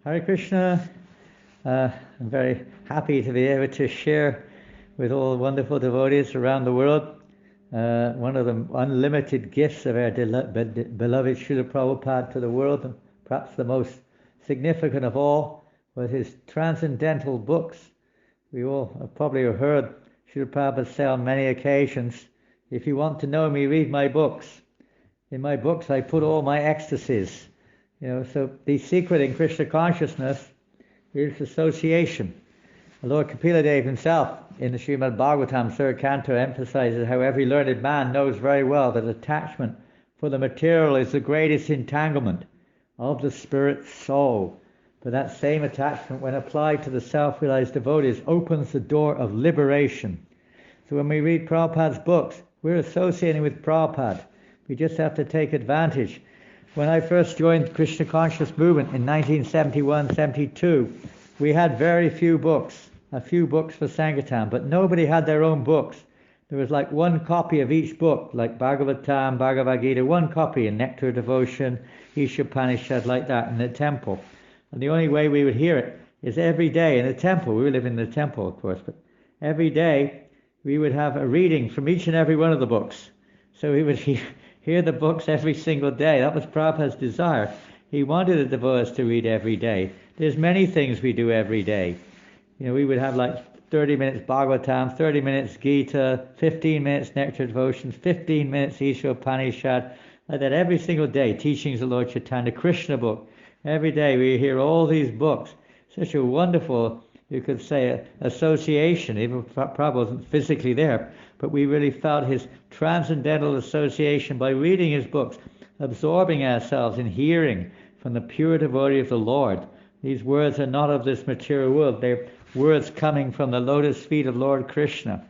Hare Krishna. I'm very happy to be able to share with all wonderful devotees around the world one of the unlimited gifts of our beloved Srila Prabhupada to the world, and perhaps the most significant of all was his transcendental books. We all have probably heard Srila Prabhupada say on many occasions, if you want to know me, read my books. In my books I put all my ecstasies. So the secret in Krishna consciousness is association. Lord Kapila Dev himself in the Srimad Bhagavatam, 3rd Canto, emphasizes how every learned man knows very well that attachment for the material is the greatest entanglement of the spirit's soul. But that same attachment, when applied to the self-realized devotees, opens the door of liberation. So when we read Prabhupada's books, we're associating with Prabhupada. We just have to take advantage. When I first joined Krishna Conscious Movement in 1971-72, we had very few books, a few books for Sankirtan, but nobody had their own books. There was like one copy of each book, like Bhagavatam, Bhagavad Gita, one copy in Nectar Devotion, Ishopanishad, like that in the temple. And the only way we would hear it is every day in the temple. We live in the temple, of course, but every day we would have a reading from each and every one of the books. So we would hear the books every single day. That was Prabhupada's desire. He wanted the devotees to read every day. There's many things we do every day. We would have like 30 minutes Bhagavatam, 30 minutes Gita, 15 minutes Nectar Devotions, 15 minutes Ishopanishad, like that every single day. Teachings of Lord Chaitanya, Krishna book. Every day we hear all these books. Such a wonderful, you could say, association. Even Prabhupada wasn't physically there, but we really felt his transcendental association by reading his books, absorbing ourselves in hearing from the pure devotee of the Lord. These words are not of this material world. They're words coming from the lotus feet of Lord Krishna.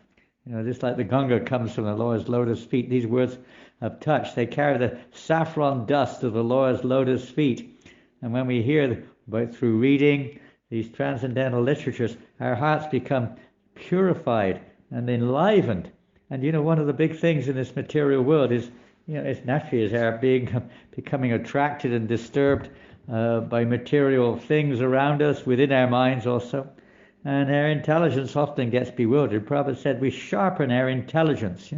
Just like the Ganga comes from the Lord's lotus feet. These words of touch, they carry the saffron dust of the Lord's lotus feet. And when we hear through reading these transcendental literatures, our hearts become purified and enlivened. And one of the big things in this material world is, it's naturally is our becoming attracted and disturbed by material things around us, within our minds also. And our intelligence often gets bewildered. Prabhupada said we sharpen our intelligence.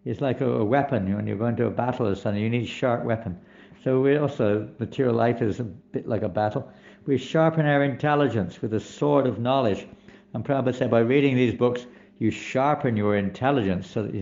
It's like a weapon. When you're going to a battle or something, you need a sharp weapon. So we also, material life is a bit like a battle. We sharpen our intelligence with the sword of knowledge. And Prabhupada said by reading these books, you sharpen your intelligence so that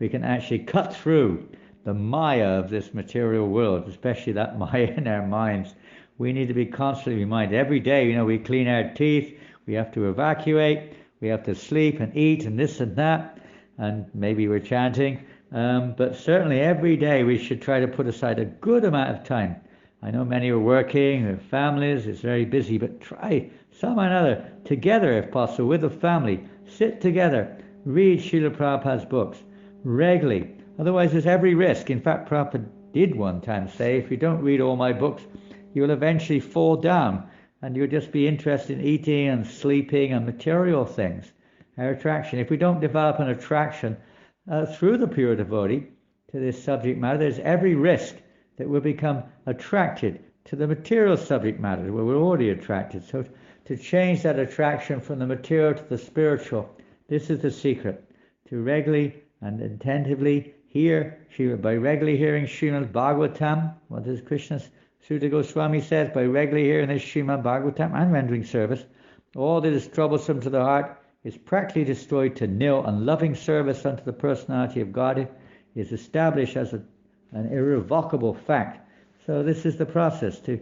we can actually cut through the maya of this material world, especially that maya in our minds. We need to be constantly reminded. Every day, we clean our teeth, we have to evacuate, we have to sleep and eat and this and that, and maybe we're chanting. But certainly every day we should try to put aside a good amount of time. I know many are working, their families, it's very busy, but try some or another, together if possible, with the family, sit together, read Srila Prabhupada's books regularly. Otherwise there's every risk. In fact, Prabhupada did one time say, if you don't read all my books, you will eventually fall down and you'll just be interested in eating and sleeping and material things. Our attraction. If we don't develop an attraction through the pure devotee to this subject matter, there's every risk that we'll become attracted to the material subject matter where we're already attracted. So to change that attraction from the material to the spiritual, this is the secret. To regularly and attentively hear, by regularly hearing Srimad Bhagavatam, what does Srila Goswami says, by regularly hearing this Srimad Bhagavatam and rendering service, all that is troublesome to the heart is practically destroyed to nil, and loving service unto the personality of God is established as an irrevocable fact. So this is the process, to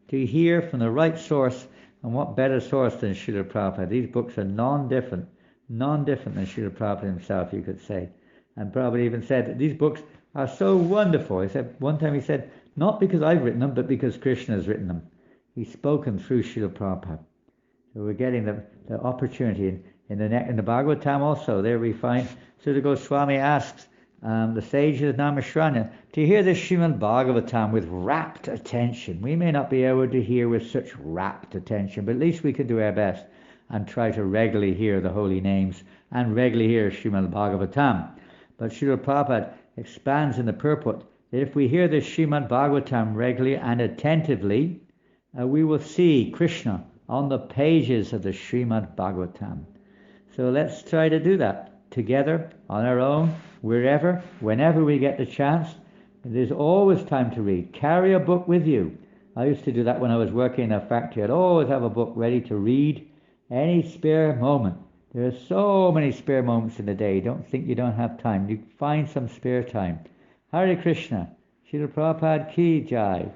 hear from the right source, and what better source than Srila Prabhupada. These books are non-different than Srila Prabhupada himself, you could say. And Prabhupada even said that these books are so wonderful. One time he said, not because I've written them, but because Krishna has written them. He's spoken through Srila Prabhupada. So we're getting the opportunity in the Bhagavatam also. There we find Srila Goswami asks the sages of Namashranya to hear this Srimad Bhagavatam with rapt attention. We may not be able to hear with such rapt attention, but at least we can do our best and try to regularly hear the holy names and regularly hear Srimad Bhagavatam. But Srila Prabhupada expands in the purport that if we hear this Srimad Bhagavatam regularly and attentively, we will see Krishna on the pages of the Srimad Bhagavatam. So let's try to do that together, on our own, wherever, whenever we get the chance. There's always time to read. Carry a book with you. I used to do that when I was working in a factory. I'd always have a book ready to read any spare moment. There are so many spare moments in the day. Don't think you don't have time. You find some spare time. Hare Krishna. Srila Prabhupada ki jai.